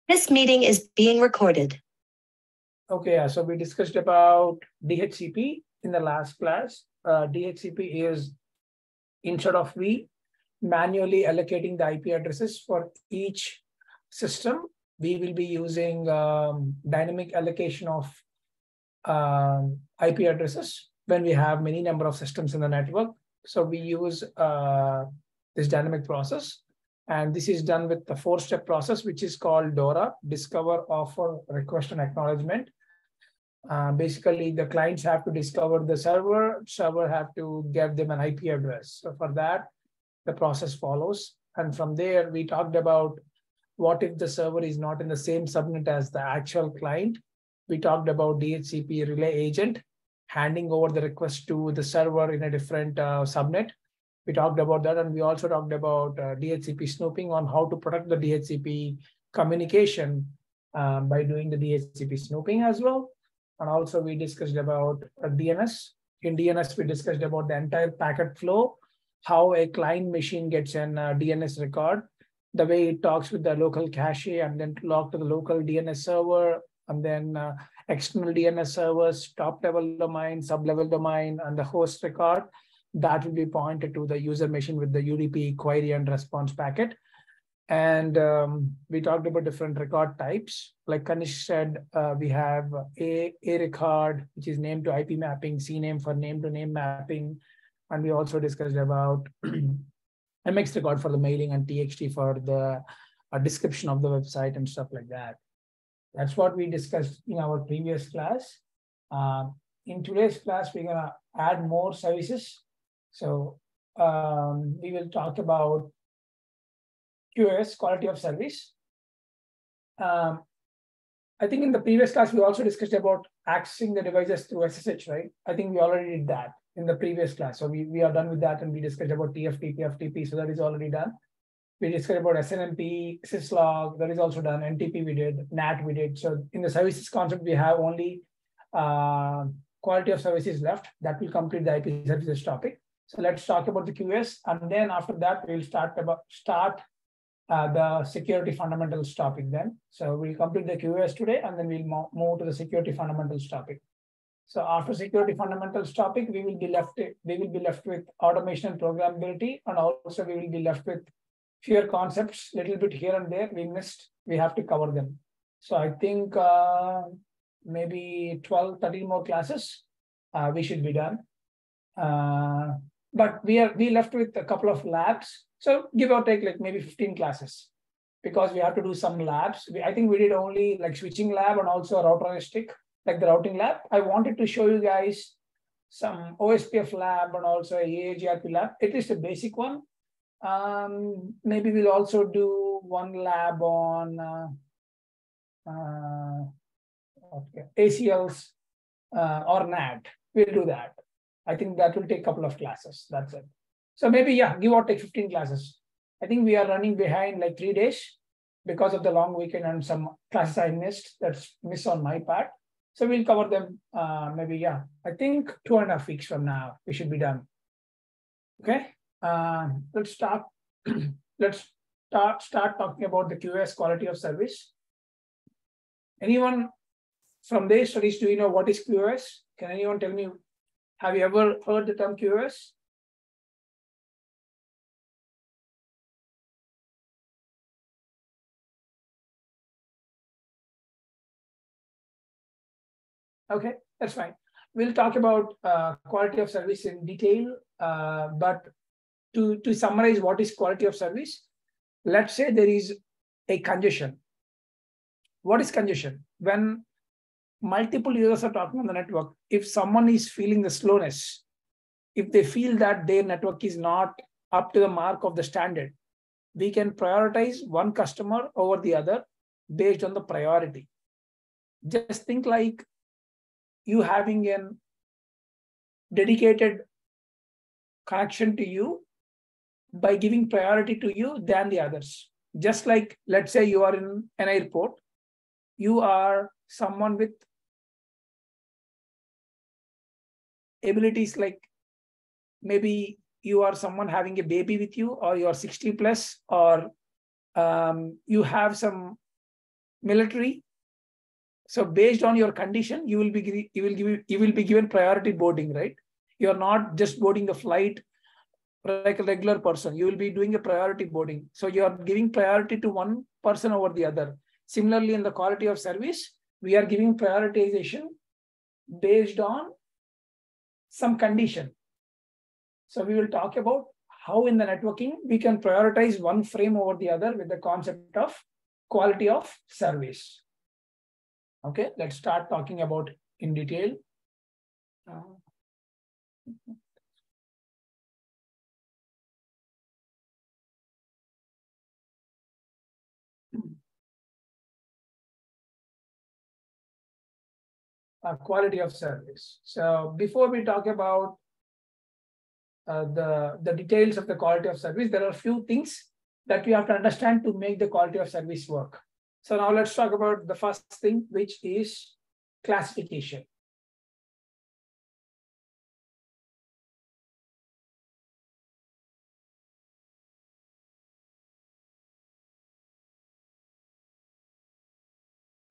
This meeting is being recorded. Okay, yeah, so we discussed about DHCP in the last class. DHCP is, instead of we manually allocating the IP addresses for each system, we will be using dynamic allocation of IP addresses when we have many number of systems in the network. So we use this dynamic process. And this is done with the 4-step process, which is called DORA, Discover, Offer, Request, and Acknowledgement. Basically, the clients have to discover the server have to give them an IP address. So for that, the process follows. And from there, we talked about what if the server is not in the same subnet as the actual client. We talked about DHCP relay agent handing over the request to the server in a different subnet. We talked about that, and we also talked about DHCP snooping on how to protect the DHCP communication by doing the DHCP snooping as well. And also we discussed about DNS. In DNS, we discussed about the entire packet flow, how a client machine gets an DNS record, the way it talks with the local cache and then log to the local DNS server, and then external DNS servers, top level domain, sub level domain, and the host record that will be pointed to the user machine with the UDP query and response packet. And we talked about different record types. Like Kanish said, we have a record, which is name to IP mapping, CNAME for name to name mapping. And we also discussed about MX record for the mailing and TXT for the description of the website and stuff like that. That's what we discussed in our previous class. In today's class, we're going to add more services. So we will talk about QoS, quality of service. I think in the previous class, we also discussed about accessing the devices through SSH, right? I think we already did that in the previous class. So we are done with that, and we discussed about TFTP, FTP, so that is already done. We discussed about SNMP, syslog, that is also done. NTP we did, NAT we did. So in the services concept, we have only quality of services left. That will complete the IP services topic. So let's talk about the QoS, and then after that, we'll start the security fundamentals topic then. So we'll complete the QoS today, and then we'll move to the security fundamentals topic. So after security fundamentals topic, we will be left with automation and programmability, and also we will be left with fewer concepts, little bit here and there we missed. We have to cover them. So I think maybe 12, 13 more classes we should be done. But we left with a couple of labs. So give or take like maybe 15 classes, because we have to do some labs. I think we did only like switching lab and also a router and a stick, like the routing lab. I wanted to show you guys some OSPF lab and also a AAGRP lab, at least a basic one. Maybe we'll also do one lab on ACLs or NAT. We'll do that. I think that will take a couple of classes. That's it. So maybe, yeah, give or take 15 classes. I think we are running behind like 3 days because of the long weekend and some classes I missed. That's miss on my part. So we'll cover them maybe, yeah, I think 2.5 weeks from now, we should be done. Okay, let's start. Let's start talking about the QoS, quality of service. Anyone from their studies, do you know what is QoS? Can anyone tell me? Have you ever heard the term QoS? Okay, that's fine. We'll talk about quality of service in detail, but to summarize what is quality of service, let's say there is a congestion. What is congestion? When multiple users are talking on the network, if someone is feeling the slowness, if they feel that their network is not up to the mark of the standard, we can prioritize one customer over the other based on the priority. Just think like you having a dedicated connection to you by giving priority to you than the others. Just like, let's say you are in an airport, you are someone with abilities like maybe you are someone having a baby with you, or you are 60 plus, or you have some military. So based on your condition, you will be given priority boarding, right? You are not just boarding the flight like a regular person. You will be doing a priority boarding. So you are giving priority to one person over the other. Similarly, in the quality of service, we are giving prioritization based on some condition. So we will talk about how in the networking we can prioritize one frame over the other with the concept of quality of service. Okay, let's start talking about in detail. Quality of service. So before we talk about the details of the quality of service, there are a few things that we have to understand to make the quality of service work. So now let's talk about the first thing, which is classification.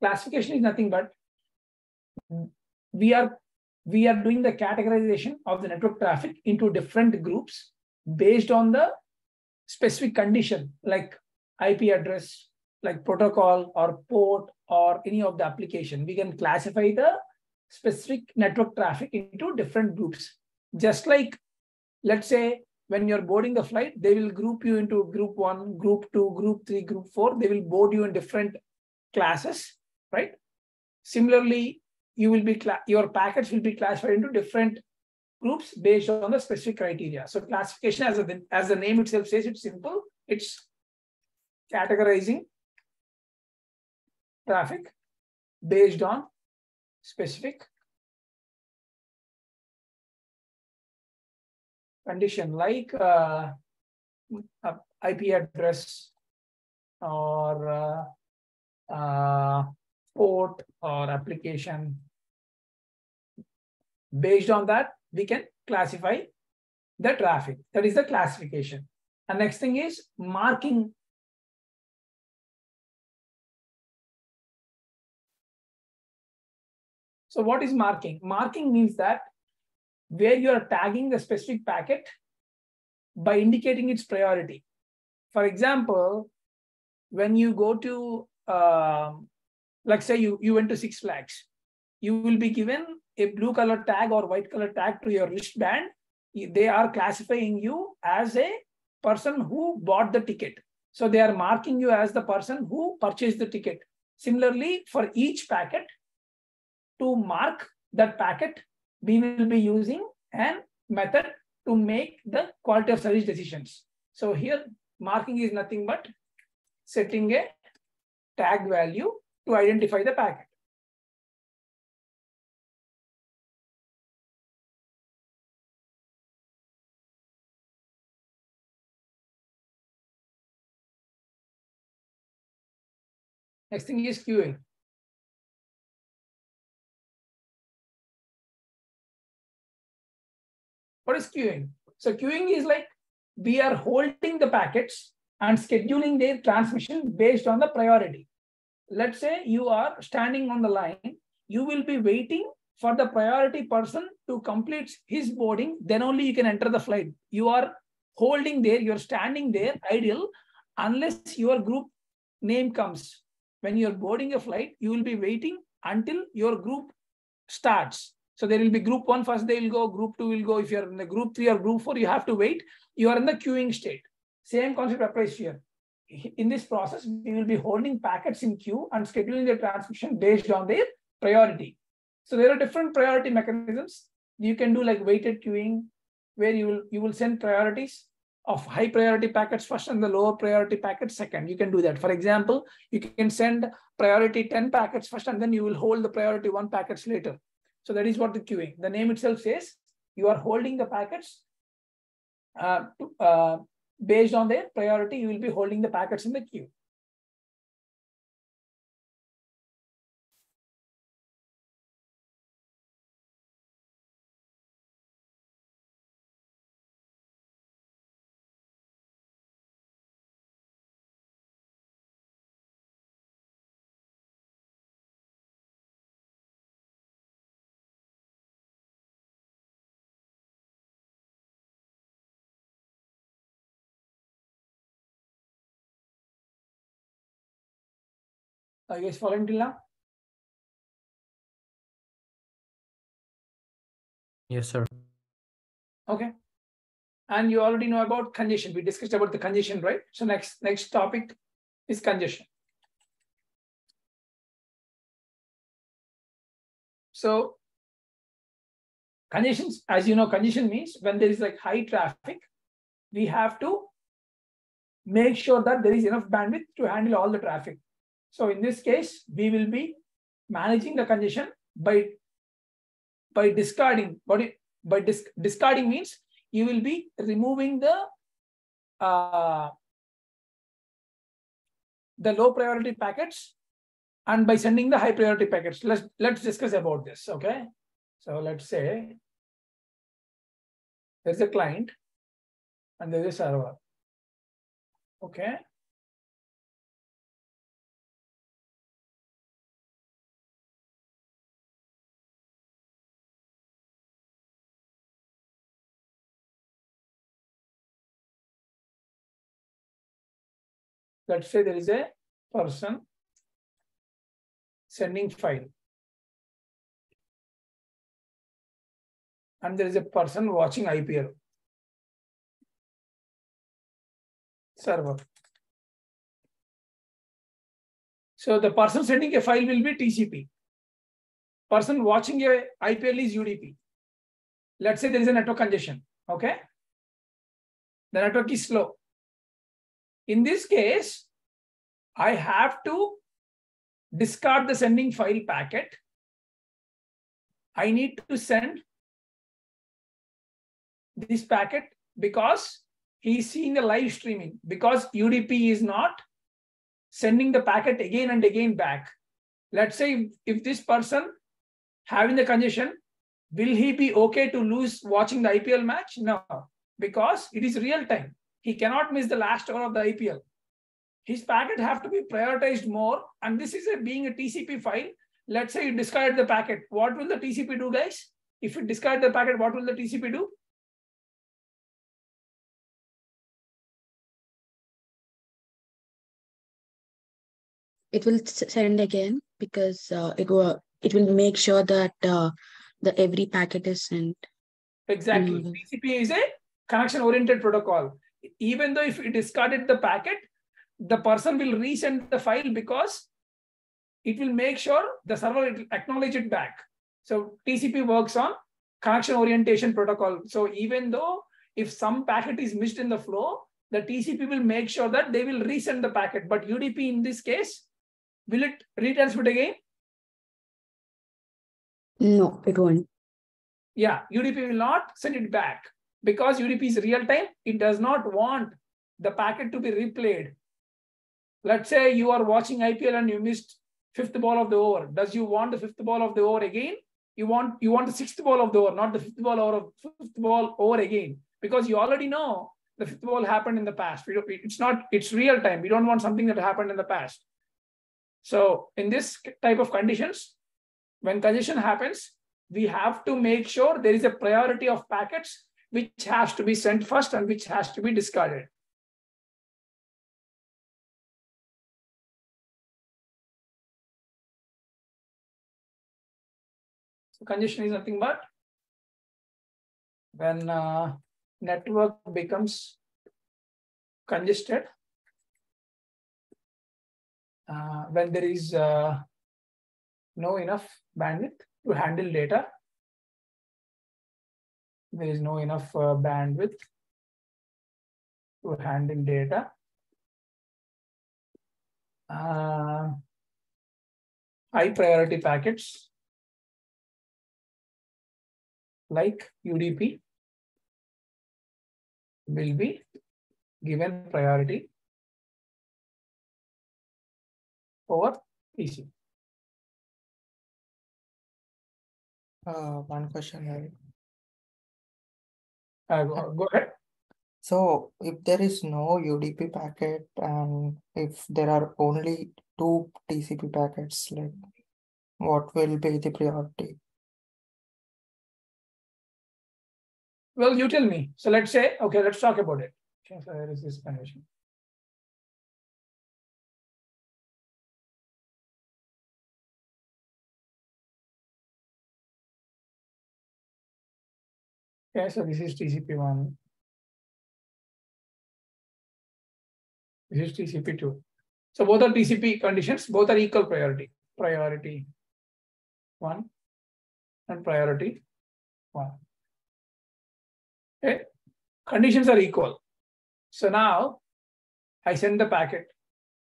Classification is nothing but we are doing the categorization of the network traffic into different groups based on the specific condition, like IP address, like protocol or port or any of the application. We can classify the specific network traffic into different groups. Just like, let's say, when you're boarding the flight, they will group you into group 1, group 2, group 3, group 4. They will board you in different classes, right? Similarly, your packets will be classified into different groups based on the specific criteria. So classification, as the name itself says, it's simple. It's categorizing traffic based on specific condition, like IP address or port or application. Based on that, we can classify the traffic. That is the classification. And next thing is marking. So what is marking? Marking means that where you are tagging the specific packet by indicating its priority. For example, when you go to, let's say you went to Six Flags, you will be given a blue color tag or white color tag to your wristband. They are classifying you as a person who bought the ticket. So they are marking you as the person who purchased the ticket. Similarly, for each packet, to mark that packet, we will be using a method to make the quality of service decisions. So here, marking is nothing but setting a tag value to identify the packet. Next thing is queuing. What is queuing? So queuing is like we are holding the packets and scheduling their transmission based on the priority. Let's say you are standing on the line, you will be waiting for the priority person to complete his boarding, then only you can enter the flight. You are holding there, you're standing there idle unless your group name comes. When you're boarding a flight, you will be waiting until your group starts. So there will be group 1 first, they will go, group 2 will go. If you're in the group 3 or group 4, you have to wait. You are in the queuing state. Same concept applies here. In this process, we will be holding packets in queue and scheduling the transmission based on their priority. So there are different priority mechanisms. You can do like weighted queuing, where you will send priorities of high priority packets first and the lower priority packets second. You can do that. For example, you can send priority 10 packets first, and then you will hold the priority 1 packets later. So that is what the queuing. The name itself says you are holding the packets based on their priority. You will be holding the packets in the queue. Are you guys following till now? Yes, sir. Okay. And you already know about congestion. We discussed about the congestion, right? So next topic is congestion. So congestion, as you know, congestion means when there is like high traffic, we have to make sure that there is enough bandwidth to handle all the traffic. So in this case, we will be managing the congestion by discarding. Discarding means you will be removing the low priority packets and by sending the high priority packets. Let's discuss about this. Okay. So let's say there's a client and there's a server. Okay. Let's say there is a person sending file. And there is a person watching IPL server. So the person sending a file will be TCP. Person watching a IPL is UDP. Let's say there is a network congestion. Okay. The network is slow. In this case, I have to discard the sending file packet. I need to send this packet because he's seeing the live streaming, because UDP is not sending the packet again and again back. Let's say if this person having the congestion, will he be okay to lose watching the IPL match? No, because it is real time. He cannot miss the last hour of the IPL. His packet have to be prioritized more. And this is being a TCP file. Let's say you discard the packet. What will the TCP do, guys? If you discard the packet, what will the TCP do? It will send again because it will make sure that the every packet is sent. Exactly. TCP is a connection-oriented protocol. Even though if you discarded the packet, the person will resend the file because it will make sure the server will acknowledge it back. So TCP works on connection orientation protocol. So even though if some packet is missed in the flow, the TCP will make sure that they will resend the packet. But UDP in this case, will it retransmit again? No, it won't. Yeah, UDP will not send it back because UDP is real time. It does not want the packet to be replayed. Let's say you are watching IPL and you missed fifth ball of the over. Does you want the fifth ball of the over again? You want the sixth ball of the over, not the fifth ball over again, because you already know the fifth ball happened in the past. It's real time. We don't want something that happened in the past. So in this type of conditions, when congestion happens, we have to make sure there is a priority of packets which has to be sent first and which has to be discarded. So congestion is nothing but when network becomes congested, when there is no enough bandwidth to handle data. There is no enough bandwidth to handle data. High priority packets like UDP will be given priority over TCP. One question. Go ahead. So if there is no UDP packet and if there are only 2 TCP packets, like what will be the priority? Well, you tell me. So let's say, okay, let's talk about it. Okay, so here is this condition. Okay, so this is TCP1. This is TCP2. So both are TCP conditions, both are equal priority. Priority 1 and priority 1. Okay, conditions are equal. So now I send the packet.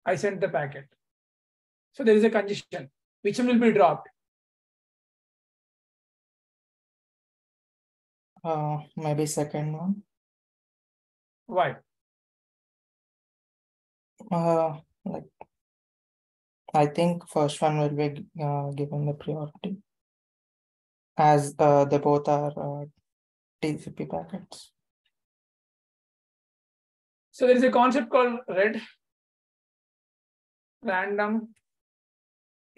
I sent the packet. So there is a condition. Which one will be dropped? Maybe second one. Why? Like I think first one will be given the priority, as they both are TCP packets. So there is a concept called RED, random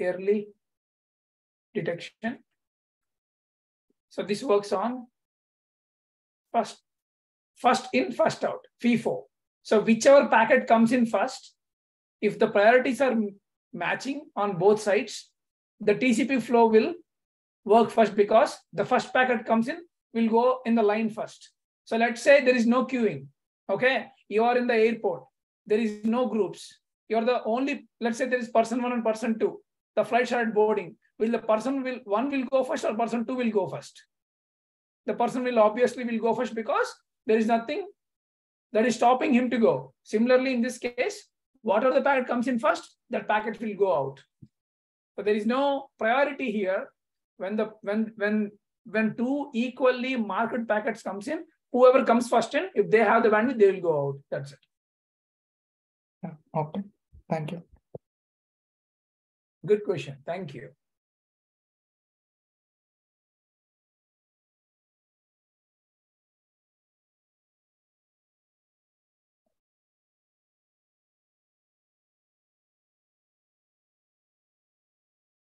early detection. So this works on first in, first out, FIFO. So whichever packet comes in first, if the priorities are matching on both sides, the TCP flow will work first because the first packet comes in, will go in the line first. So let's say there is no queuing. Okay, you are in the airport. There is no groups. You're the only, let's say there is person 1 and person 2. The flight started boarding. Will the person one will go first or person 2 will go first? The person will obviously go first because there is nothing that is stopping him to go. Similarly, in this case, whatever the packet comes in first, that packet will go out. So there is no priority here. When two equally marked packets comes in, whoever comes first in, if they have the bandwidth, they will go out. That's it. Okay, thank you. Good question. Thank you.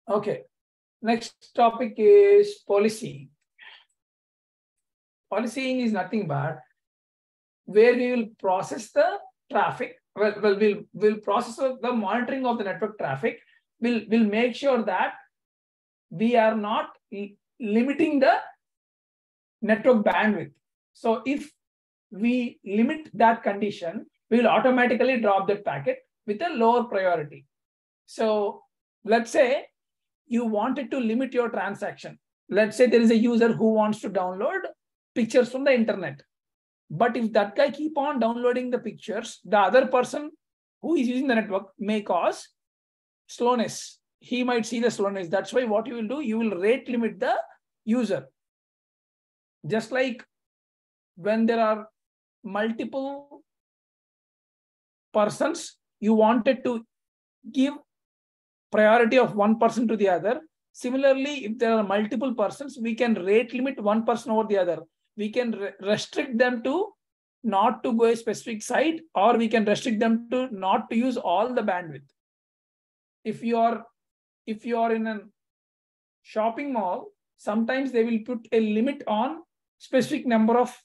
Okay. Next topic is policy. Policing is nothing but where we will process the traffic. We'll process the monitoring of the network traffic. We'll make sure that we are not limiting the network bandwidth. So if we limit that condition, we will automatically drop that packet with a lower priority. So let's say you wanted to limit your transaction. Let's say there is a user who wants to download pictures from the internet. But if that guy keep on downloading the pictures, the other person who is using the network may cause slowness. He might see the slowness. That's why what you will do, you will rate limit the user. Just like when there are multiple persons, you wanted to give priority of one person to the other. Similarly, if there are multiple persons, we can rate limit one person over the other. We can restrict them to not to go a specific site, or we can restrict them to not to use all the bandwidth. If you are in a shopping mall, sometimes they will put a limit on specific number of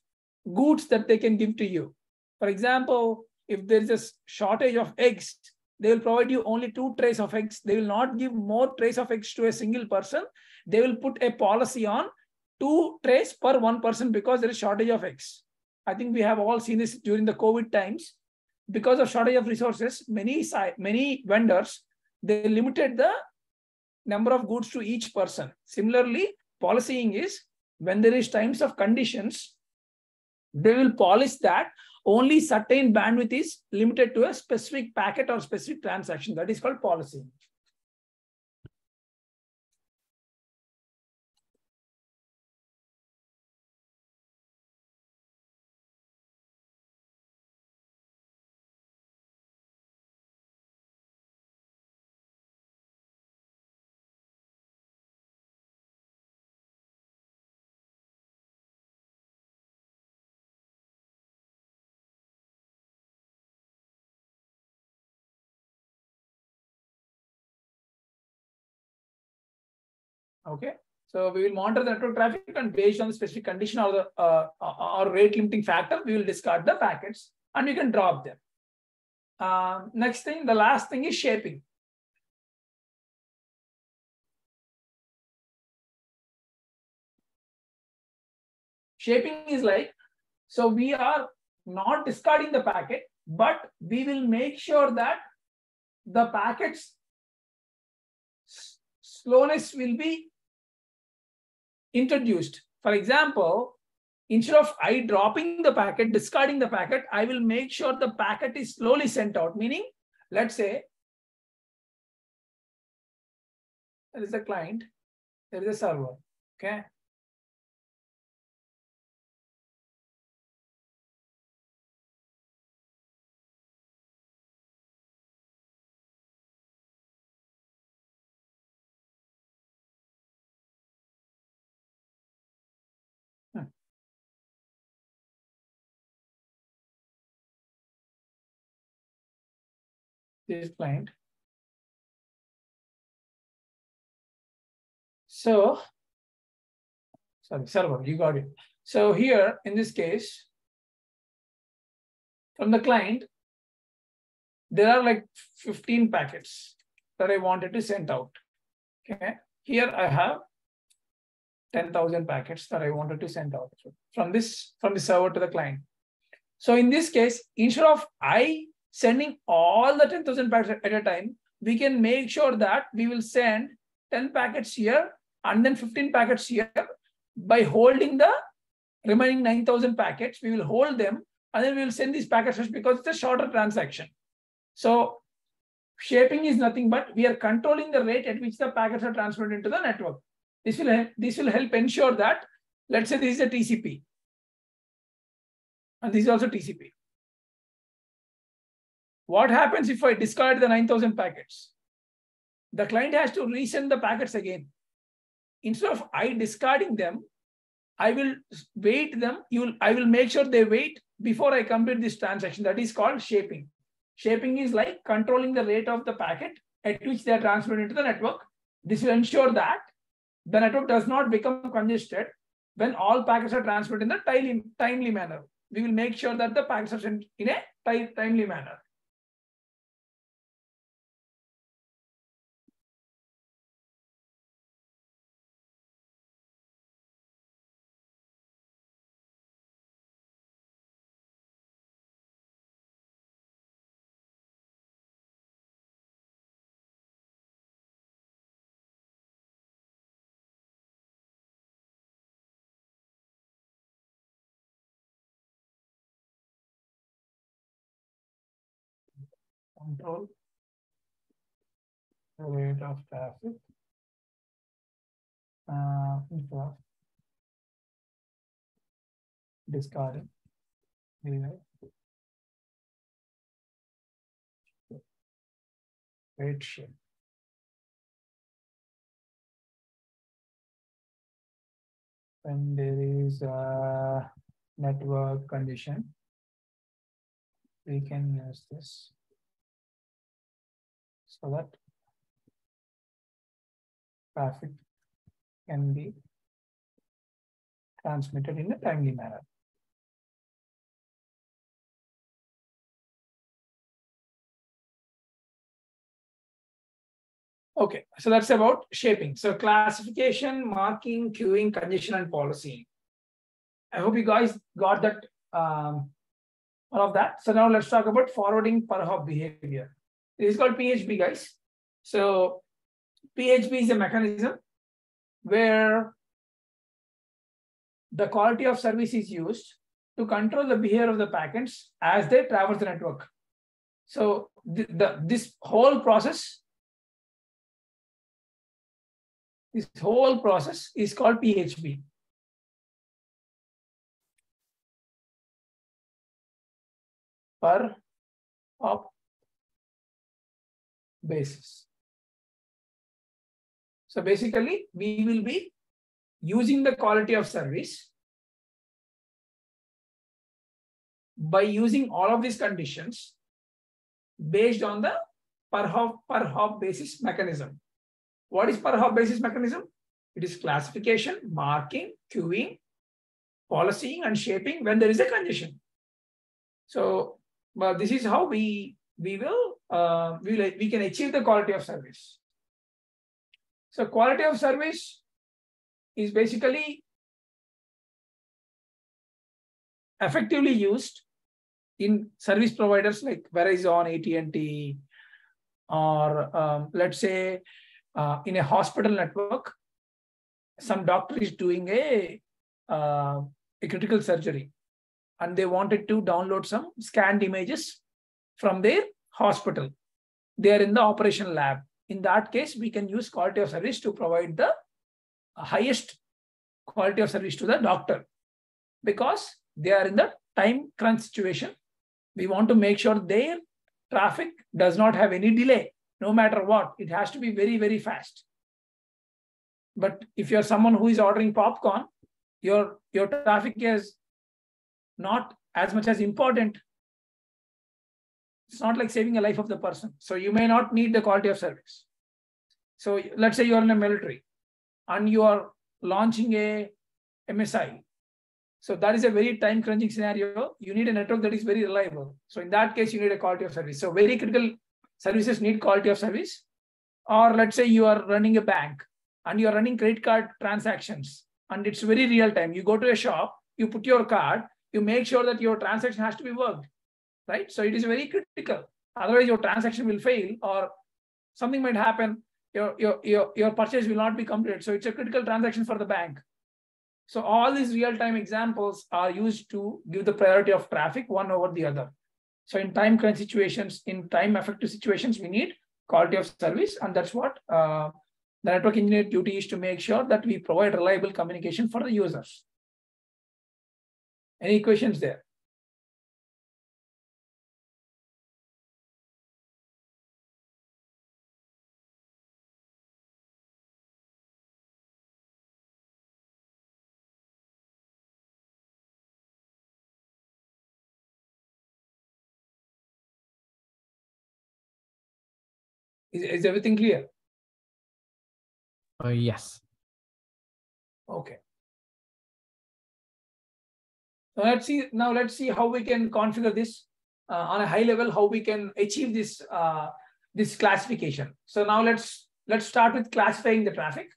goods that they can give to you. For example, if there is a shortage of eggs, they will provide you only 2 trays of eggs. They will not give more trays of eggs to a single person. They will put a policy on 2 trays per 1 person because there is shortage of eggs. I think we have all seen this during the COVID times. Because of shortage of resources, many vendors, they limited the number of goods to each person. Similarly, policying is when there is times of conditions, they will polish that only certain bandwidth is limited to a specific packet or specific transaction. That is called policy. Okay, so we will monitor the network traffic, and based on the specific condition or the or rate limiting factor, we will discard the packets and you can drop them. Next thing, the last thing is shaping. Shaping is like, so we are not discarding the packet, but we will make sure that the packet's slowness will be introduced. For example, instead of I dropping the packet, discarding the packet, I will make sure the packet is slowly sent out. Meaning, let's say there is a client, there is a server, okay? This client. So, sorry, server, you got it. So here, in this case, from the client, there are like 15 packets that I wanted to send out. Okay. Here I have 10,000 packets that I wanted to send out from the server to the client. So in this case, instead of I sending all the 10,000 packets at a time, we can make sure that we will send 10 packets here and then 15 packets here. By holding the remaining 9,000 packets, we will hold them and then we will send these packets because it's a shorter transaction. So shaping is nothing but we are controlling the rate at which the packets are transferred into the network. This will help ensure that, let's say this is a TCP. And this is also TCP. What happens if I discard the 9,000 packets? The client has to resend the packets again. Instead of I discarding them, I will wait them. I will make sure they wait before I complete this transaction. That is called shaping. Shaping is like controlling the rate of the packet at which they are transferred into the network. This will ensure that the network does not become congested when all packets are transferred in the timely manner. We will make sure that the packets are sent in a timely manner. Control the rate of traffic discarding. Rate shape. When there is a network condition, we can use this so that traffic can be transmitted in a timely manner. Okay, so that's about shaping. So classification, marking, queuing, congestion, and policy. I hope you guys got that, all of that. So now let's talk about forwarding per hop behavior. This is called PHB, guys. So PHB is a mechanism where the quality of service is used to control the behavior of the packets as they traverse the network. So this whole process is called PHB. Per hop basis. So basically, we will be using the quality of service by using all of these conditions based on the per hop basis mechanism. What is per hop basis mechanism? It is classification, marking, queuing, policying, and shaping when there is a congestion. So, but this is how we can achieve the quality of service. So quality of service is basically effectively used in service providers like Verizon, AT&T, or let's say in a hospital network, some doctor is doing a critical surgery and they wanted to download some scanned images from their hospital. They are in the operation lab. In that case, we can use quality of service to provide the highest quality of service to the doctor, because they are in the time crunch situation. We want to make sure their traffic does not have any delay, no matter what. It has to be very, very fast. But if you're someone who is ordering popcorn, your traffic is not as much as important. It's not like saving a life of the person. So you may not need the quality of service. So let's say you're in the military and you are launching a MSI. So that is a very time crunching scenario. You need a network that is very reliable. So in that case, you need a quality of service. So very critical services need quality of service. Or let's say you are running a bank and you are running credit card transactions and it's very real time. You go to a shop, you put your card, you make sure that your transaction has to be worked, right? So it is very critical. Otherwise, your transaction will fail or something might happen. Your purchase will not be completed. So it's a critical transaction for the bank. So all these real-time examples are used to give the priority of traffic one over the other. So in time crunch situations, in time effective situations, we need quality of service. And that's what the network engineer duty is, to make sure that we provide reliable communication for the users. Any questions there? Is everything clear? Yes. Okay. So let's see how we can configure this on a high level, how we can achieve this this classification. So now let's start with classifying the traffic.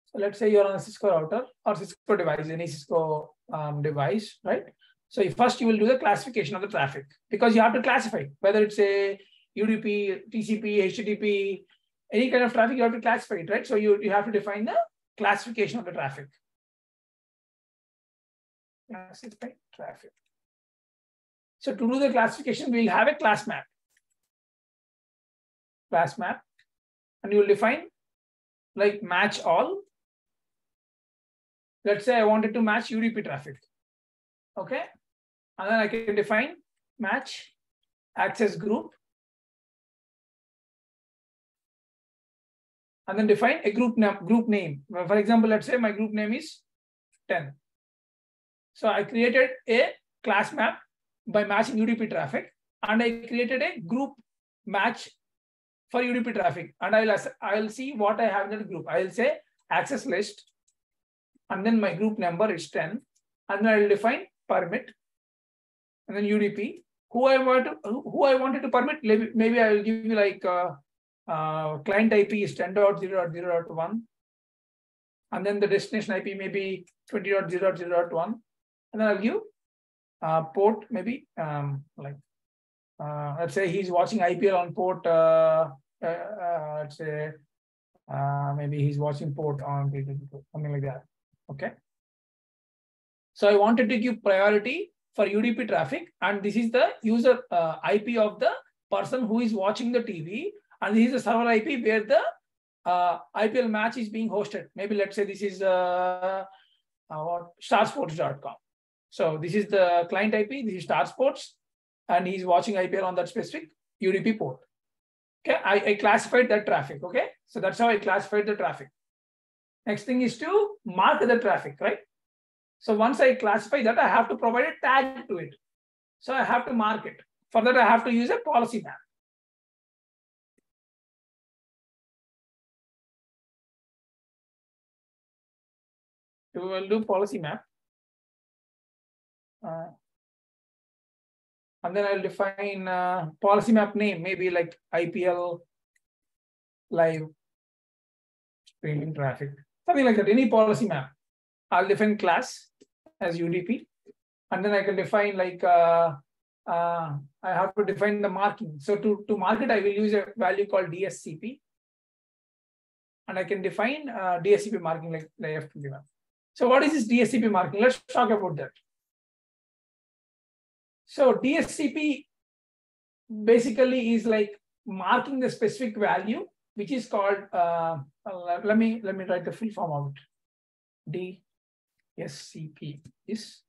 So let's say you're on a Cisco router or Cisco device, any Cisco device, right? So first you will do the classification of the traffic, because you have to classify whether it's a UDP, TCP, HTTP, any kind of traffic, you have to classify it, right? So you have to define the classification of the traffic. Classify traffic. So to do the classification, we'll have a class map. Class map, and you will define like match all. Let's say I wanted to match UDP traffic. Okay. And then I can define match access group. And then define a group name. For example, let's say my group name is 10. So I created a class map by matching UDP traffic, and I created a group match for UDP traffic. And I'll see what I have in that group. I'll say access list, and then my group number is 10, and then I'll define permit, and then UDP. Who I wanted to permit. Maybe I will give you like client IP is 10.0.0.1, and then the destination IP may be 20.0.0.1, and then I'll give port maybe let's say he's watching IPL on port. Let's say maybe he's watching port on something like that. Okay. So I wanted to give priority for UDP traffic, and this is the user IP of the person who is watching the TV, and this is the server IP where the IPL match is being hosted. Maybe let's say this is starsports.com. So this is the client IP, this is Star Sports, and he's watching IPL on that specific UDP port. Okay, I classified that traffic. Okay, so that's how I classified the traffic. Next thing is to mark the traffic, right? So once I classify that, I have to provide a tag to it. So I have to mark it. For that, I have to use a policy map. We will do policy map. And then I'll define policy map name, maybe like IPL live streaming traffic, something like that, any policy map. I'll define class as UDP, and then I can define like I have to define the marking. So to mark it, I will use a value called DSCP, and I can define DSCP marking like the F21. So what is this DSCP marking? Let's talk about that. So DSCP basically is like marking the specific value, which is called, let me write the full form out. DSCP is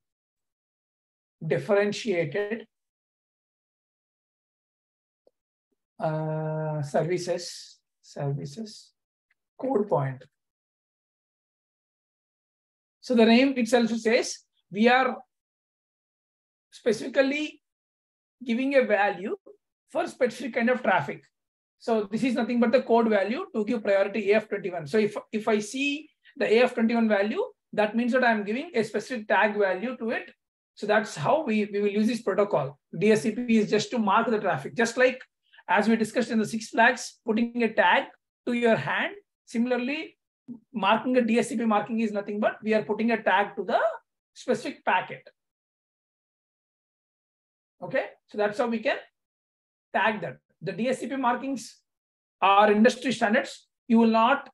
differentiated services code point. So the name itself says we are specifically giving a value for specific kind of traffic. So this is nothing but the code value to give priority AF21. So if I see the AF21 value, that means that I'm giving a specific tag value to it. So that's how we will use this protocol. DSCP is just to mark the traffic, just like as we discussed in the 6 flags, putting a tag to your hand. Similarly, marking a DSCP marking is nothing but we are putting a tag to the specific packet. Okay, so that's how we can tag that. The DSCP markings are industry standards. You will not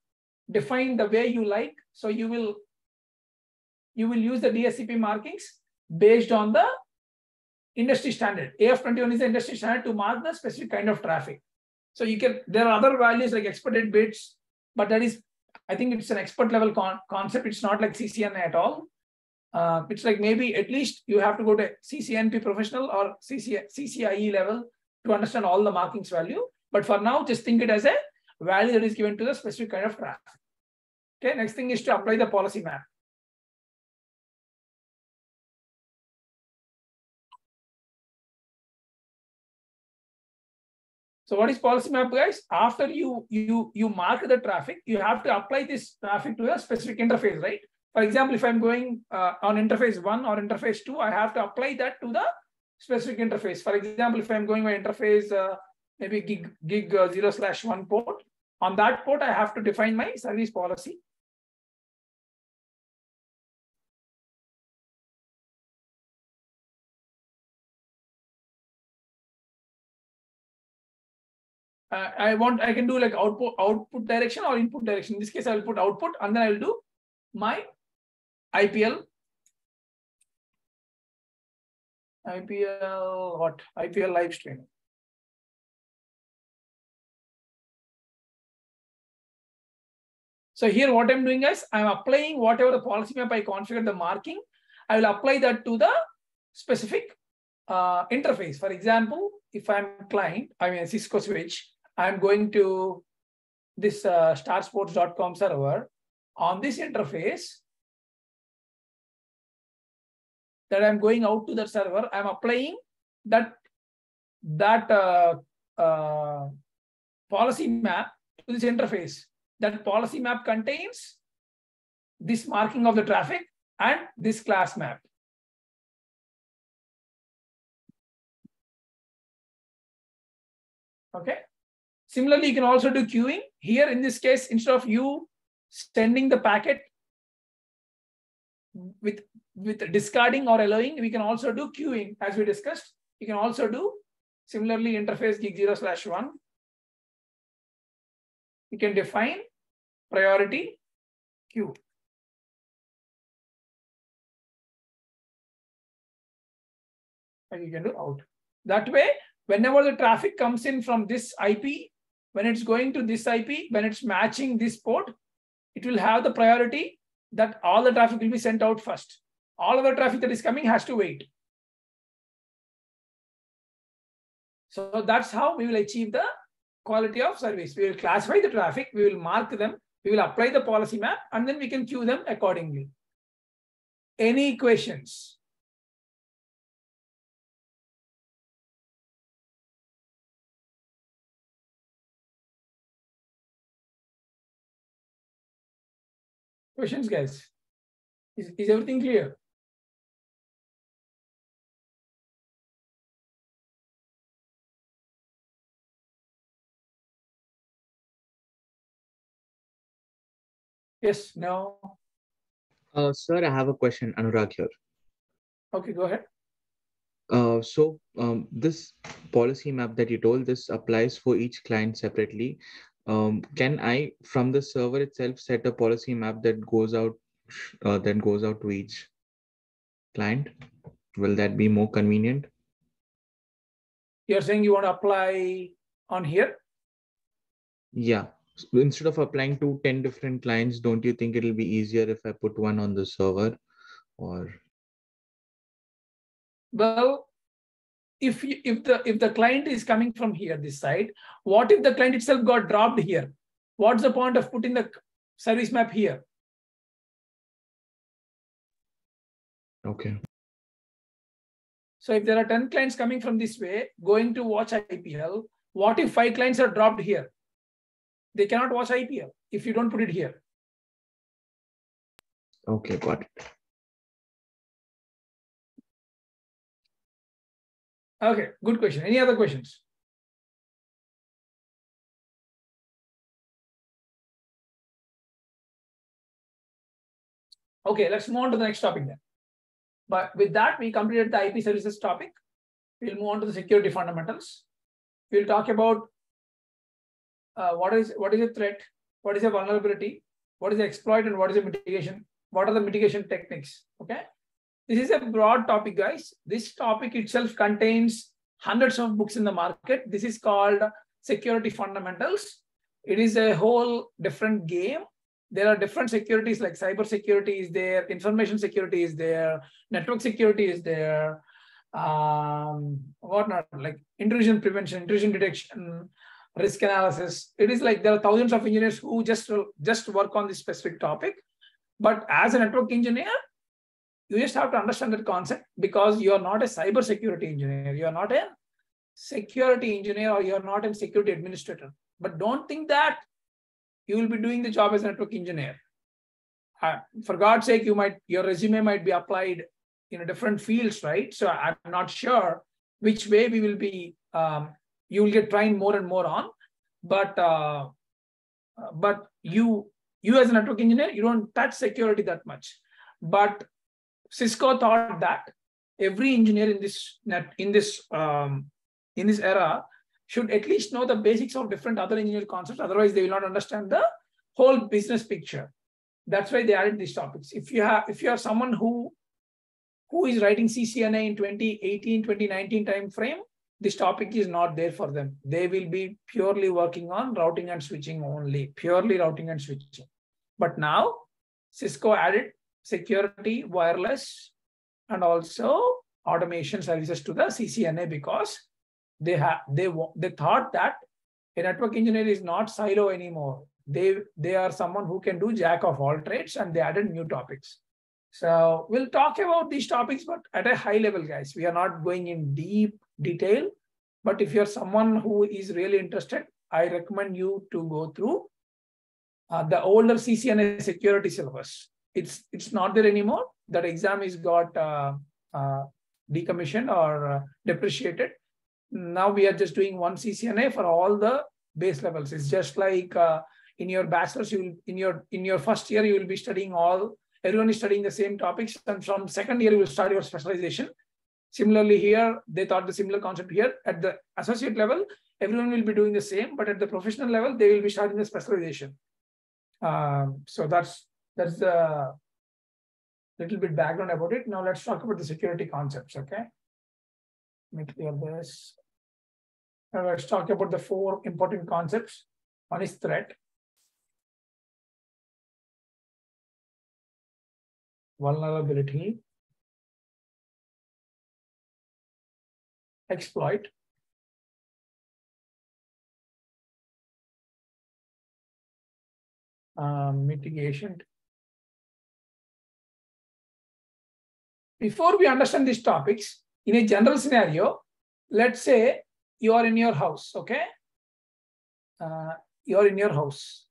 define the way you like. So you will use the DSCP markings based on the industry standard. AF21 is the industry standard to mark the specific kind of traffic. So there are other values like expected bits, but that is, I think it's an expert level concept. It's not like CCNA at all. It's like maybe at least you have to go to CCNP professional or CCIE level to understand all the markings value. But for now, just think it as a value that is given to the specific kind of traffic. Okay, next thing is to apply the policy map. So what is policy map, guys? After you mark the traffic, you have to apply this traffic to a specific interface, right? For example, if I'm going on interface 1 or interface 2, I have to apply that to the specific interface. For example, if I'm going by interface maybe gig 0/1 port, on that port, I have to define my service policy. I can do like output direction or input direction. In this case, I will put output and then I will do my IPL live stream. So here what I'm doing is I'm applying whatever the policy map I configured the marking, I will apply that to the specific interface. For example, if I'm client, I mean Cisco switch, I'm going to this starsports.com server. On this interface that I'm going out to that server, I'm applying that policy map to this interface. That policy map contains this marking of the traffic and this class map. Okay. Similarly, you can also do queuing. Here in this case, instead of you sending the packet with discarding or allowing, we can also do queuing as we discussed. You can also do similarly interface gig 0/1. You can define priority queue. And you can do out. That way, whenever the traffic comes in from this IP, when it's going to this IP, when it's matching this port, it will have the priority that all the traffic will be sent out first. All of the traffic that is coming has to wait. So that's how we will achieve the quality of service. We will classify the traffic, we will mark them, we will apply the policy map, and then we can queue them accordingly. Any questions? Questions, guys? Is everything clear? Yes, no. Sir, I have a question, Anurag here. Okay, go ahead. This policy map that you told, this applies for each client separately. Can I, from the server itself, set a policy map that goes out to each client? Will that be more convenient? You're saying you want to apply on here? Yeah. So instead of applying to 10 different clients, don't you think it'll be easier if I put one on the server? Or Well, if the client is coming from here, this side, what if the client itself got dropped here? What's the point of putting the service map here? okay. So if there are 10 clients coming from this way, going to watch IPL, what if 5 clients are dropped here? They cannot watch IPL if you don't put it here. Okay, got it. Okay, good question. Any other questions? Okay, let's move on to the next topic then. But with that, we completed the IP services topic. We'll move on to the security fundamentals. We'll talk about what is a threat, what is a vulnerability, what is the exploit, and what is a mitigation. What are the mitigation techniques? Okay, this is a broad topic, guys. This topic itself contains hundreds of books in the market. This is called security fundamentals. It is a whole different game. There are different securities like cyber security is there, information security is there, network security is there, whatnot, like intrusion prevention, intrusion detection, risk analysis. It is like there are thousands of engineers who just work on this specific topic. But as a network engineer, you just have to understand that concept because you are not a cyber security engineer. You are not a security engineer or you are not a security administrator. But don't think that you will be doing the job as a network engineer. For God's sake, your resume might be applied in different fields, right? So I'm not sure which way we will be. You will get trained more and more on, but you as a network engineer, you don't touch security that much. But Cisco thought that every engineer in this era should at least know the basics of different other engineering concepts. Otherwise, they will not understand the whole business picture. That's why they added these topics. If you are someone who is writing CCNA in 2018, 2019 timeframe, this topic is not there for them. They will be purely working on routing and switching only, purely routing and switching. But now Cisco added security, wireless, and also automation services to the CCNA because they thought that a network engineer is not silo anymore. They are someone who can do jack of all trades, and they added new topics. So we'll talk about these topics, but at a high level, guys. We are not going in deep detail. But if you're someone who is really interested, I recommend you to go through the older CCNA security syllabus. It's not there anymore. That exam is got decommissioned or depreciated. Now we are just doing one CCNA for all the base levels. It's just like in your bachelor's, in your first year, you will be studying everyone is studying the same topics. And from second year, you will start your specialization. Similarly here, they thought the similar concept here. At the associate level, everyone will be doing the same, but at the professional level, they will be starting the specialization. So that's the little bit background about it. Now let's talk about the security concepts, okay? Let me clear this. Now let's talk about the 4 important concepts. One is threat, vulnerability, exploit, mitigation. Before we understand these topics, in a general scenario, let's say you are in your house, okay? You are in your house.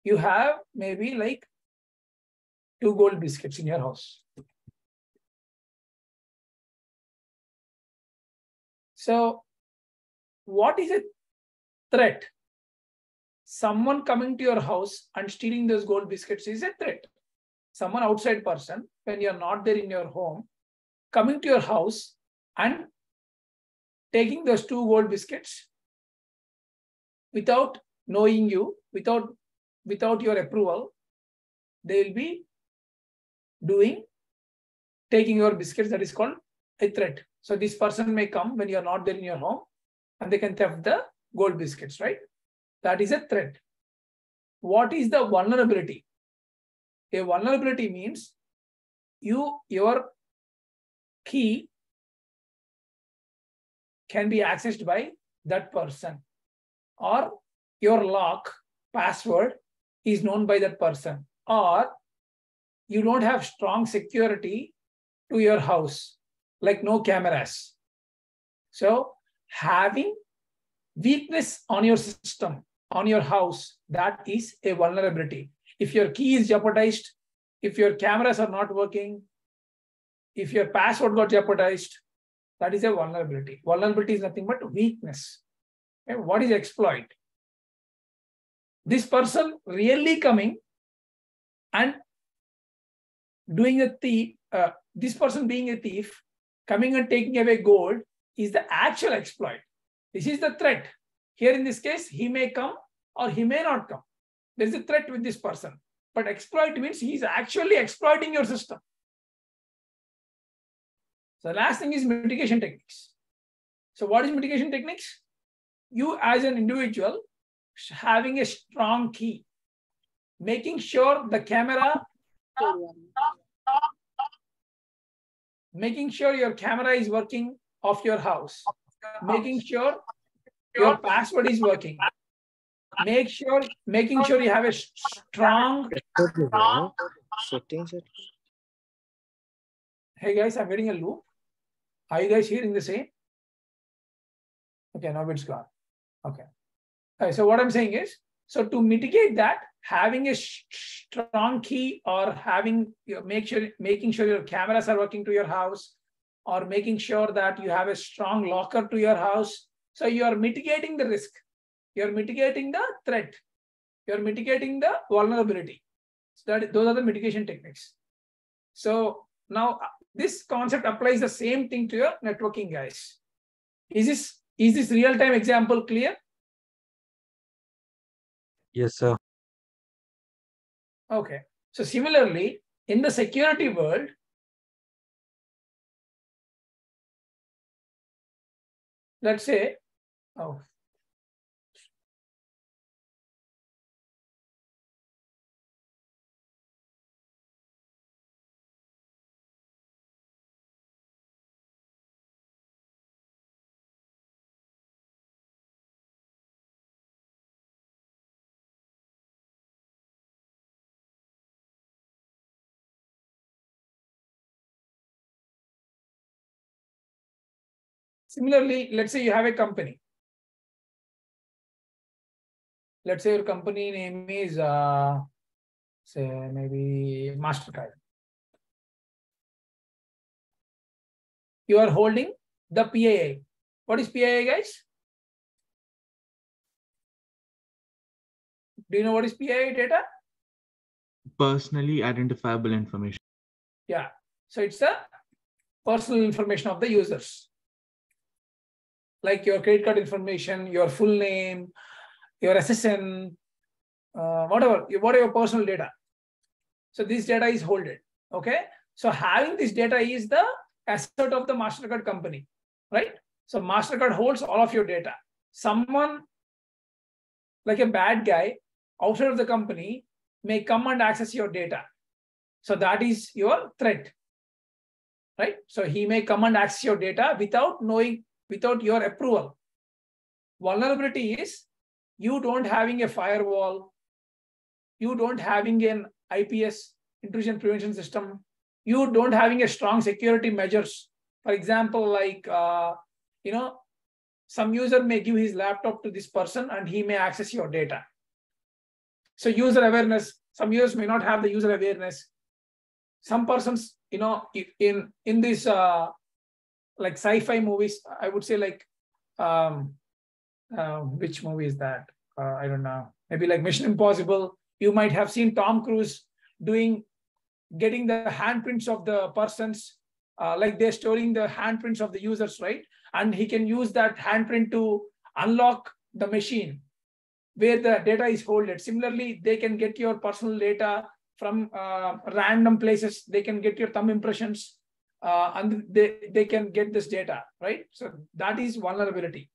You have maybe like 2 gold biscuits in your house. So what is a threat? someone coming to your house and stealing those gold biscuits is a threat. Someone outside person, when you're not there in your home, coming to your house and taking those 2 gold biscuits without knowing you, without your approval, they will be taking your biscuits. That is called a threat. So this person may come when you're not there in your home and they can theft the gold biscuits, right? That is a threat. What is the vulnerability? A vulnerability means your key can be accessed by that person, or your lock password is known by that person, or you don't have strong security to your house, like no cameras. So having weakness on your system, on your house, that is a vulnerability. If your key is jeopardized, if your cameras are not working, if your password got jeopardized, that is a vulnerability. Vulnerability is nothing but weakness. Okay? What is exploit? This person really coming and doing a thief, this person being a thief, coming and taking away gold is the actual exploit. This is the threat. Here in this case, he may come or he may not come. There is a threat with this person. But exploit means he is actually exploiting your system. So the last thing is mitigation techniques. So what is mitigation techniques? You as an individual having a strong key, making sure the camera, making sure your camera is working of your house, making sure your password is working, making sure you have a strong. Settings. Hey guys, I'm getting a loop. Are you guys hearing the same? Okay, now it's gone. Okay. So what I'm saying is, so to mitigate that, having a strong key, or making sure your cameras are working to your house, or making sure that you have a strong locker to your house. So you are mitigating the risk. You're mitigating the threat. You're mitigating the vulnerability. So those are the mitigation techniques. So now this concept applies the same thing to your networking, guys. Is this real-time example clear? Yes, sir. Okay. So similarly, in the security world, let's say, similarly, let's say you have a company. Let's say your company name is, say maybe MasterCard. You are holding the PII. What is PII, guys? Do you know what is PII data? Personally identifiable information. Yeah. So it's the personal information of the users. Like your credit card information, your full name, your SSN, whatever your personal data. So this data is holded. Okay. So having this data is the asset of the MasterCard company, right? So MasterCard holds all of your data. Someone like a bad guy outside of the company may come and access your data. So that is your threat, right? So he may come and access your data without your approval. Vulnerability is you don't having a firewall, you don't having an IPS, intrusion prevention system, you don't having a strong security measures. For example, like, some user may give his laptop to this person and he may access your data. So user awareness, some users may not have the user awareness. Some persons, in this like sci-fi movies, I would say like, which movie is that? I don't know. maybe like Mission Impossible. You might have seen Tom Cruise getting the handprints of the persons, like they're storing the handprints of the users, right? And he can use that handprint to unlock the machine where the data is holded. Similarly, they can get your personal data from random places. They can get your thumb impressions, and they can get this data, right? So that is vulnerability.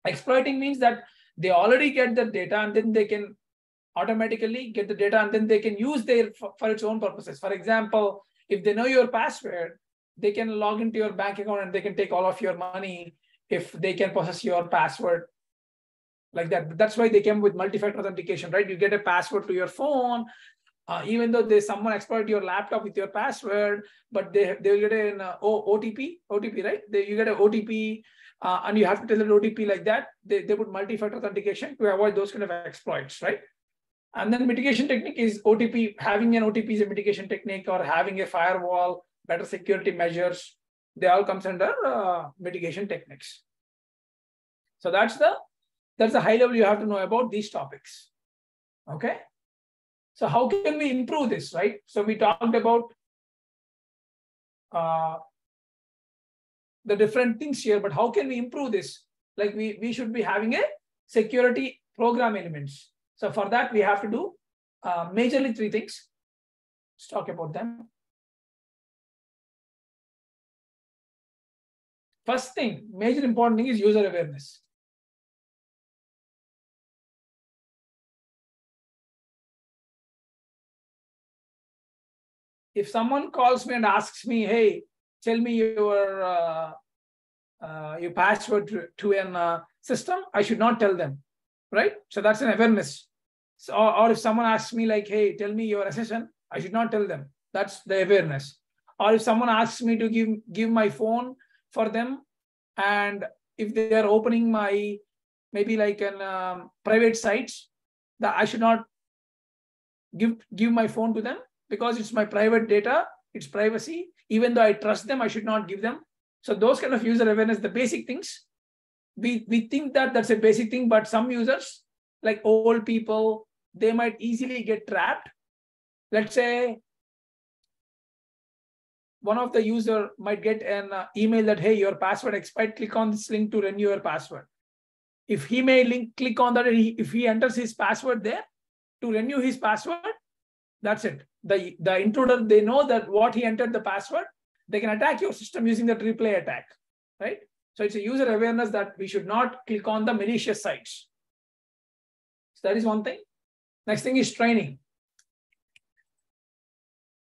Exploiting means that they already get the data and then they can automatically get the data and then they can use for its own purposes. For example, if they know your password, they can log into your bank account and they can take all of your money if they can possess your password like that. That's why they came with multi-factor authentication, right? You get a password to your phone, even though there's someone exploit your laptop with your password, but they will get an OTP, right? You get an OTP and you have to tell the OTP like that. They put multi-factor authentication to avoid those kind of exploits, right? And then mitigation technique is OTP. Having an OTP is a mitigation technique, or having a firewall, better security measures. They all comes under mitigation techniques. So that's the high level you have to know about these topics. Okay. So how can we improve this, right? So we talked about the different things here, but how can we improve this? Like we should be having a security program elements. So for that, we have to do majorly 3 things. Let's talk about them. First thing, major important thing is user awareness. If someone calls me and asks me, hey, tell me your password to an system, I should not tell them, right? So that's an awareness. So, or if someone asks me like, hey, tell me your SSN, I should not tell them. That's the awareness. Or if someone asks me to give my phone for them, and if they are opening my, maybe like an private sites, that I should not give my phone to them, because it's my private data, it's privacy. Even though I trust them, I should not give them. So those kind of user awareness, the basic things, we think that that's a basic thing, but some users, like old people, they might easily get trapped. Let's say one of the user might get an email that, hey, your password expired, click on this link to renew your password. If he may click on that, if he enters his password there to renew his password, that's it. The intruder, they know that what he entered the password, they can attack your system using the replay attack, right? So it's a user awareness that we should not click on the malicious sites. So that is one thing. Next thing is training.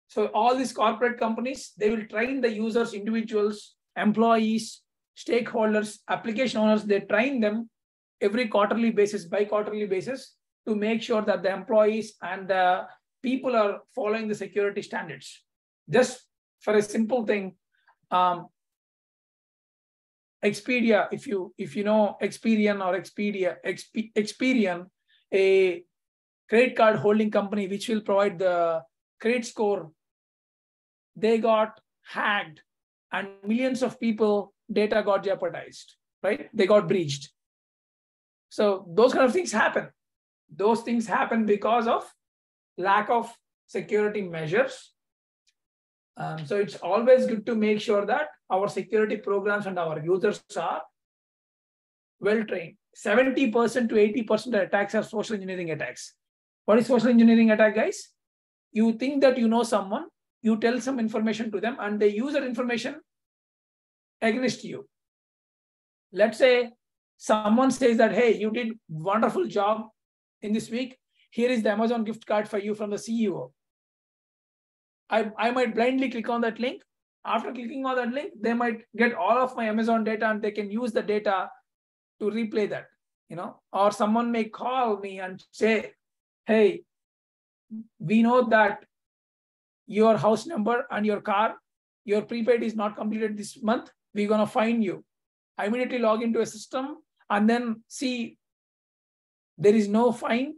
So all these corporate companies, they will train the users, individuals, employees, stakeholders, application owners. They train them every quarterly basis, bi-quarterly basis, to make sure that the employees and the people are following the security standards. Just for a simple thing, Expedia, if you know Experian or Experian, a credit card holding company which will provide the credit score, they got hacked and millions of people data got jeopardized, right? They got breached. So those kind of things happen. Those things happen because of lack of security measures. So it's always good to make sure that our security programs and our users are well trained. 70% to 80% of attacks are social engineering attacks. What is social engineering attack, guys? You think that you know someone, you tell some information to them, and they use that information against you. Let's say someone says that, hey, you did wonderful job in this week. Here is the Amazon gift card for you from the CEO. I might blindly click on that link. After clicking on that link, they might get all of my Amazon data and they can use the data to replay that, or someone may call me and say, hey, we know that your house number and your car, your prepaid is not completed this month. We're going to fine you. I immediately log into a system and then see there is no fine.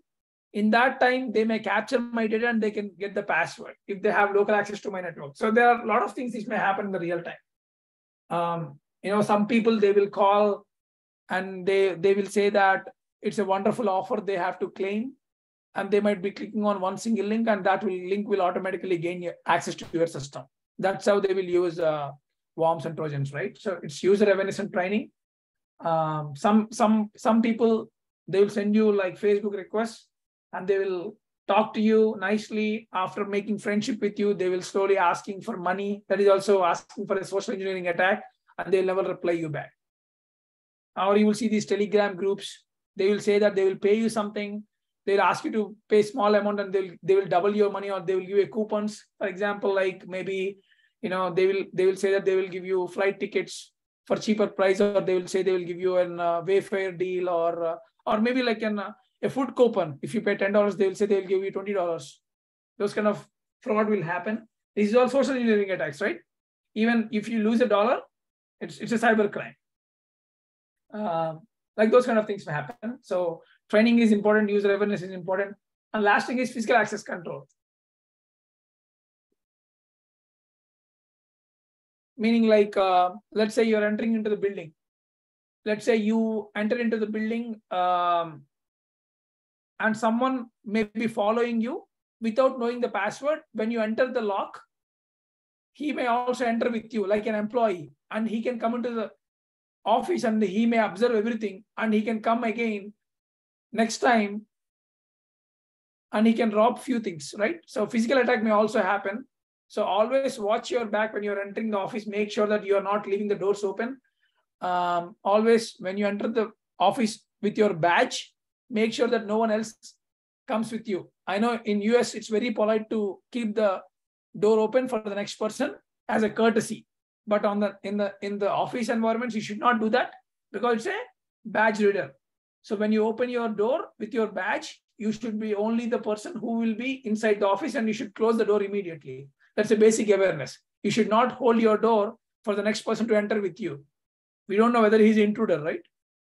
In that time, they may capture my data and they can get the password if they have local access to my network. So there are a lot of things which may happen in the real time. Some people, they will call and they will say that it's a wonderful offer they have to claim, and they might be clicking on one single link, and that link will automatically gain access to your system. That's how they will use worms and Trojans, right? So it's user awareness and training. Some people, they will send you like Facebook requests, and they will talk to you nicely. After making friendship with you, they will slowly asking for money. That is also asking for a social engineering attack, and they'll never reply you back. Or you will see these Telegram groups. They will say that they will pay you something. They'll ask you to pay small amount, and they will double your money, or they will give you coupons. For example, like maybe, they will say that they will give you flight tickets for cheaper price, or they will say they will give you an Wayfair deal, or maybe like a food coupon. If you pay $10, they will say they will give you $20. Those kind of fraud will happen. This is all social engineering attacks, right? Even if you lose $1, it's a cyber crime. Like those kind of things may happen. So training is important, user awareness is important. And last thing is physical access control. Meaning like, let's say you're entering into the building. Let's say you enter into the building and someone may be following you without knowing the password. When you enter the lock, he may also enter with you like an employee, and he can come into the office and he may observe everything, and he can come again next time and he can rob few things, right? So physical attack may also happen. So always watch your back when you're entering the office. Make sure that you are not leaving the doors open. Always when you enter the office with your badge, make sure that no one else comes with you. I know in US it's very polite to keep the door open for the next person as a courtesy. But in the office environments, you should not do that, because it's a badge reader. So when you open your door with your badge, you should be only the person who will be inside the office, and you should close the door immediately. That's a basic awareness. You should not hold your door for the next person to enter with you. We don't know whether he's an intruder, right?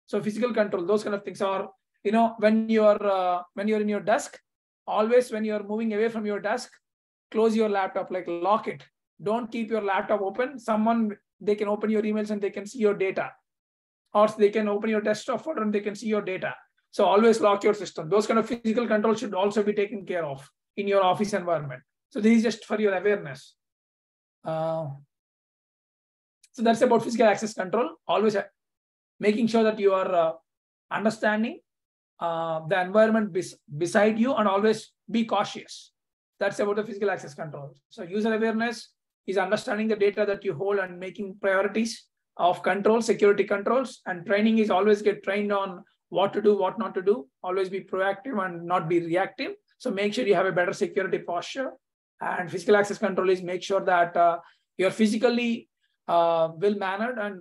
So physical control, those kind of things are, when you're in your desk, always when you're moving away from your desk, close your laptop, like lock it. Don't keep your laptop open. They can open your emails and they can see your data. Or they can open your desktop folder and they can see your data. So always lock your system. Those kind of physical control should also be taken care of in your office environment. So this is just for your awareness. So that's about physical access control. Always making sure that you are understanding the environment beside you, and always be cautious. That's about the physical access control. So user awareness is understanding the data that you hold and making priorities of control, security controls, and training is always get trained on what to do, what not to do. Always be proactive and not be reactive. So make sure you have a better security posture. And physical access control is make sure that you're physically well-mannered. And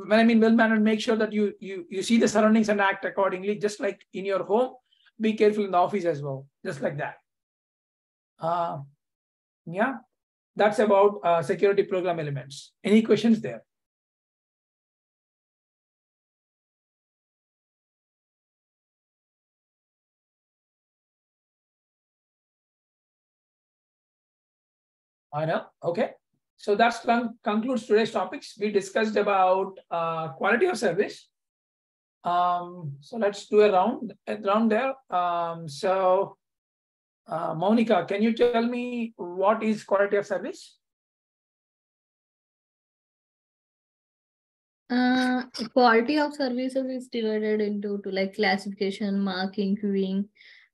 when I mean well-mannered, make sure that you see the surroundings and act accordingly, just like in your home. Be careful in the office as well, just like that. Yeah, that's about security program elements. Any questions there? I know. Okay. So that's concludes today's topics. We discussed about quality of service. So let's do a round there. Monica, can you tell me what is quality of service? Quality of services is divided into like classification, marking, queuing,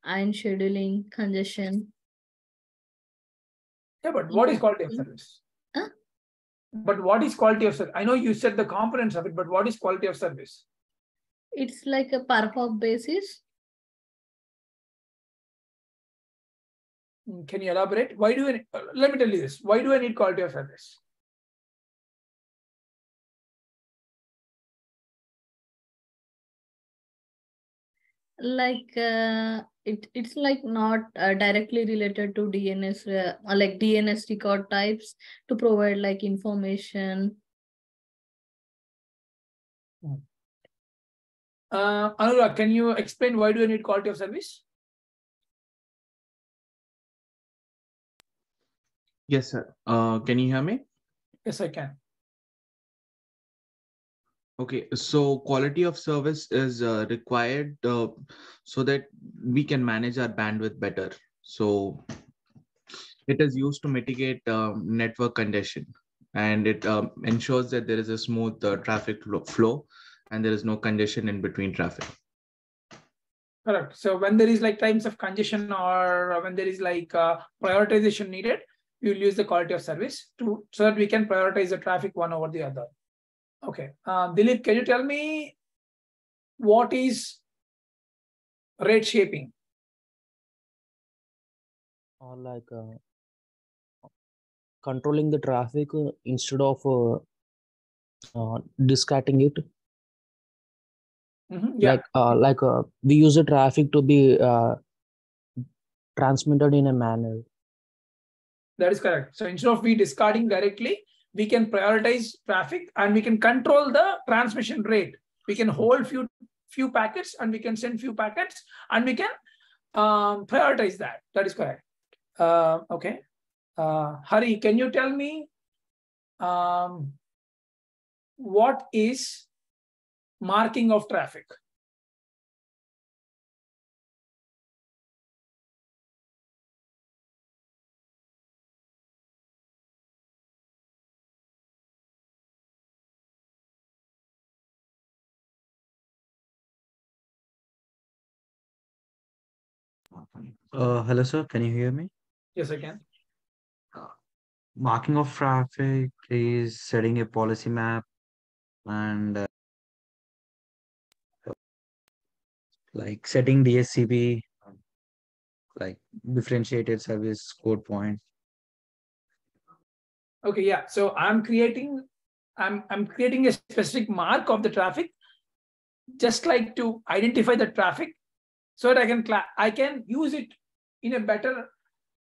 and scheduling, congestion. Yeah, but what is quality of service? Huh? But what is quality of service? I know you said the components of it, but what is quality of service? It's like a per hop basis. Can you elaborate? Why do I, let me tell you this. Why do I need quality of service? Like it's like not directly related to DNS, like DNS record types, to provide like information. Anurag, can you explain why do I need quality of service? Yes, sir. Can you hear me? Yes, I can. Okay, so quality of service is required so that we can manage our bandwidth better. So it is used to mitigate network congestion, and it ensures that there is a smooth traffic flow and there is no congestion in between traffic. Correct. So when there is like times of congestion or when there is like prioritization needed, we will use the quality of service so that we can prioritize the traffic one over the other. Okay. Dilip, can you tell me what is rate shaping? Or like controlling the traffic instead of discarding it. Yeah, We use the traffic to be transmitted in a manner. that is correct. So instead of we discarding directly, we can prioritize traffic and we can control the transmission rate. We can hold few packets and we can send few packets and we can prioritize that. That is correct. Okay. Hari, can you tell me what is marking of traffic? Hello, sir. Can you hear me? Yes, I can. Marking of traffic is setting a policy map and like setting DSCP, like differentiated service code point. Okay, yeah. So I'm creating a specific mark of the traffic, just like to identify the traffic, so that I can use it in a better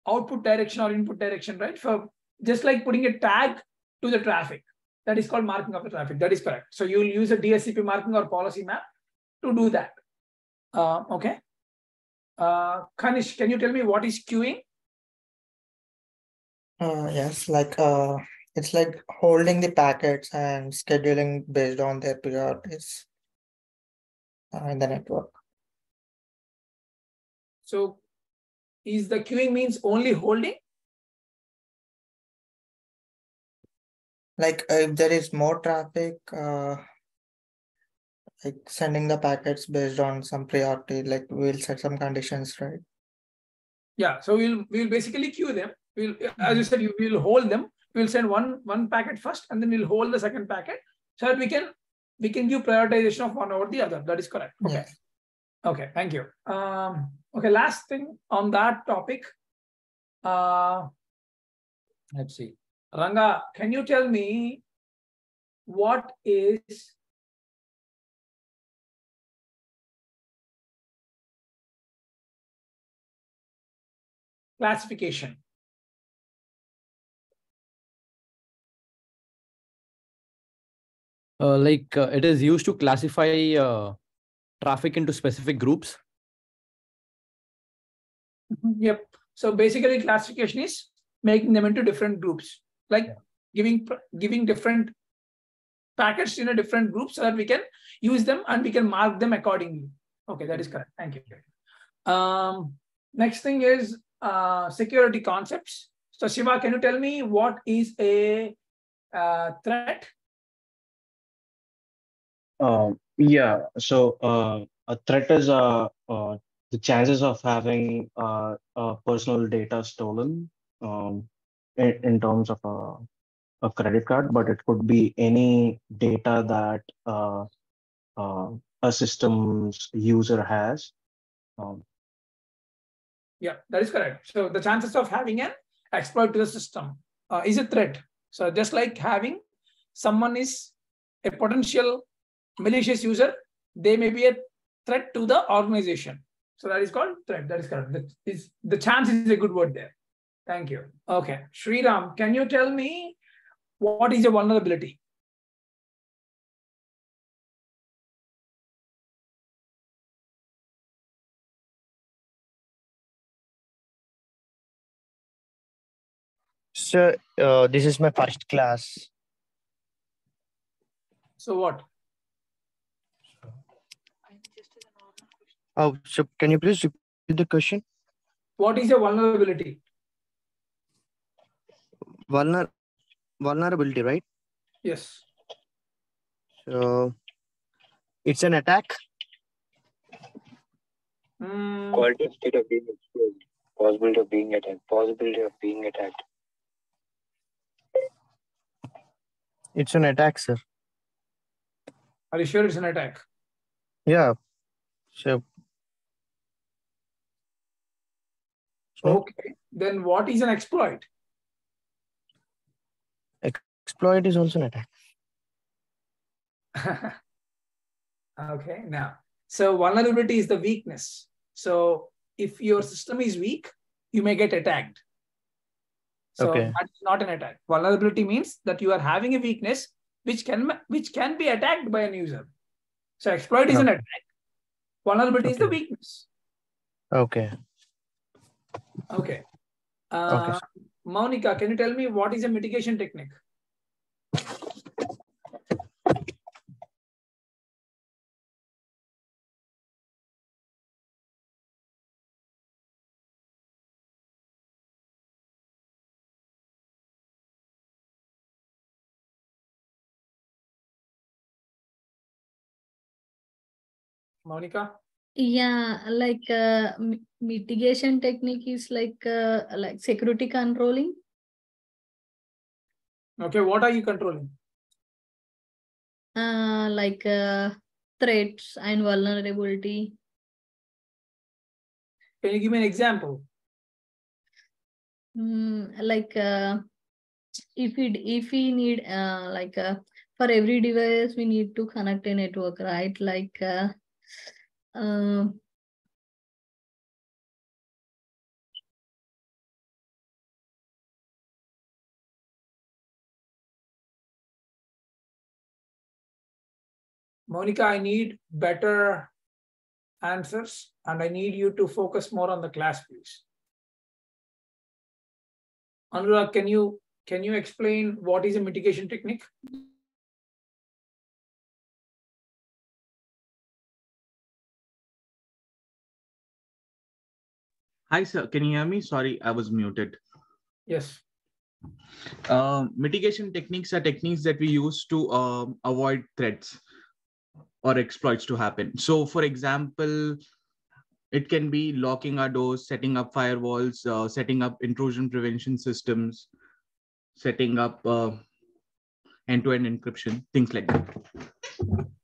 output direction or input direction, right? For just like putting a tag to the traffic, that is called marking of the traffic. That is correct. So you will use a DSCP marking or policy map to do that. Okay. Kanish, can you tell me what is queuing? Yes, it's like holding the packets and scheduling based on their priorities in the network. So is the queuing means only holding? Like if there is more traffic, like sending the packets based on some priority, like we'll set some conditions, right? Yeah, so we'll basically queue them. We'll, as you said, we'll hold them. We'll send one packet first, and then we'll hold the second packet, so that we can give prioritization of one over the other. That is correct. Okay. Yes. Okay, thank you. Okay, last thing on that topic. Let's see. Ranga, can you tell me what is classification? It is used to classify traffic into specific groups. Yep. So basically, classification is making them into different groups, like giving different packets in a different group so that we can use them and we can mark them accordingly. Okay, that is correct. Thank you. Next thing is security concepts. So Shiva, can you tell me what is a threat? Yeah, so a threat is the chances of having personal data stolen in terms of a credit card, but it could be any data that a system's user has. Yeah, that is correct. So the chances of having an exploit to the system is a threat. So just like having someone is a potential malicious user, they may be a threat to the organization. So that is called threat. That is correct. The chance is a good word there. Thank you. Okay. Sriram, can you tell me what is a vulnerability? Sir, this is my first class. So what? Oh, so can you please repeat the question? What is a vulnerability? Vulnerability, right? Yes. So it's an attack. Qualitative state of being exposed. Possibility of being attacked. Possibility of being attacked. It's an attack, sir. Are you sure it's an attack? Yeah. So Okay. Then what is an exploit? exploit is also an attack. Okay. Now, so vulnerability is the weakness. So if your system is weak, you may get attacked. So Okay. that's not an attack. Vulnerability means that you are having a weakness which can be attacked by an user. So exploit is an attack. Vulnerability is the weakness. Okay. Okay. Okay, sir. Monica, can you tell me what is a mitigation technique? Monica? Yeah, like mitigation technique is like security controlling. Okay, what are you controlling? Like threats and vulnerability. Can you give me an example? Like if we need for every device we need to connect a network, right? Like Monica, I need better answers and I need you to focus more on the class, please. Anurag, can you explain what is a mitigation technique? Hi, sir. Can you hear me? Sorry, I was muted. Yes. Mitigation techniques are techniques that we use to avoid threats or exploits to happen. So, for example, it can be locking our doors, setting up firewalls, setting up intrusion prevention systems, setting up end-to-end encryption, things like that.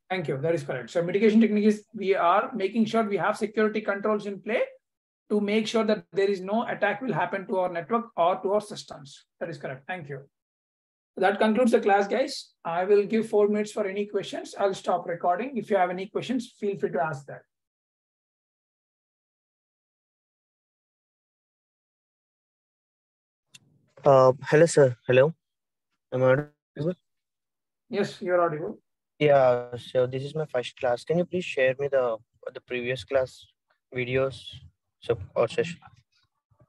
Thank you. That is correct. So mitigation technique is we are making sure we have security controls in play to make sure that there is no attack will happen to our network or to our systems. That is correct. Thank you. That concludes the class, guys. I will give 4 minutes for any questions. I'll stop recording. If you have any questions, feel free to ask that. Hello, sir. Hello. Am I audible? Yes, you're audible. Yeah. So this is my first class. Can you please share me the previous class videos or session?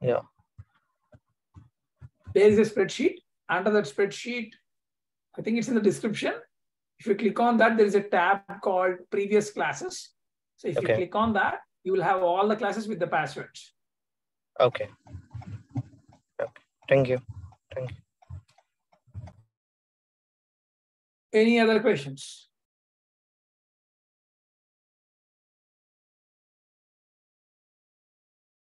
Yeah. There is a spreadsheet. Under that spreadsheet, I think it's in the description. If you click on that, there is a tab called previous classes. So if you click on that, you will have all the classes with the passwords. Okay. Okay. Thank you. Thank you. Any other questions?